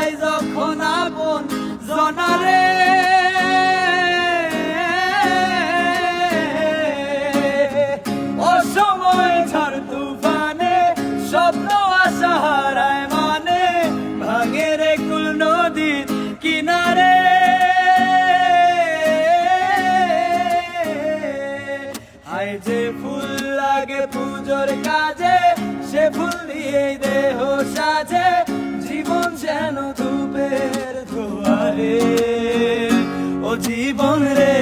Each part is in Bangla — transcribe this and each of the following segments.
হারাই যখন আপন জনারে, অসময় ঝড় তুফানে স্বপ্ন আশা হারায় মানে, ভাঙে রে কুল নদীর কিনারে। হায় যে ফুল লাগে পুজোর কাজে, সে ফুল দিয়েই দেহ সাজে, জীবন যেন ধূপের ধোয়ারে। ও জীবন রে,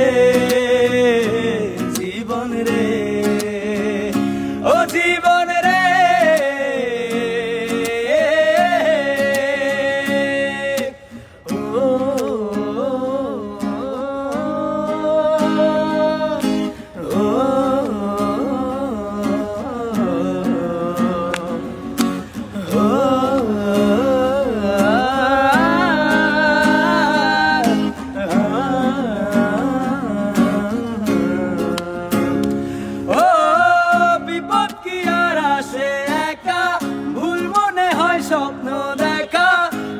জীবন রে, ও জীবন রে। স্বপ্ন দেখা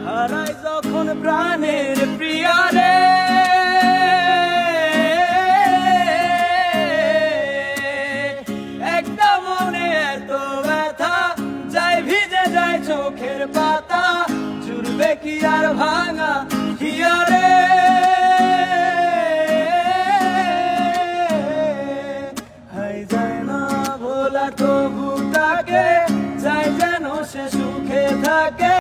হারাই যখন প্রাণের প্রিয়ারে, একটা মনে এত ব্যথা যায় ভিজে যায় চোখের পাতা, জুড়বে কি আর ভাঙা হিয়ারে। হাই যায় না ভোলা তবু তাকে, চাই যেন সে সুখে থাকে।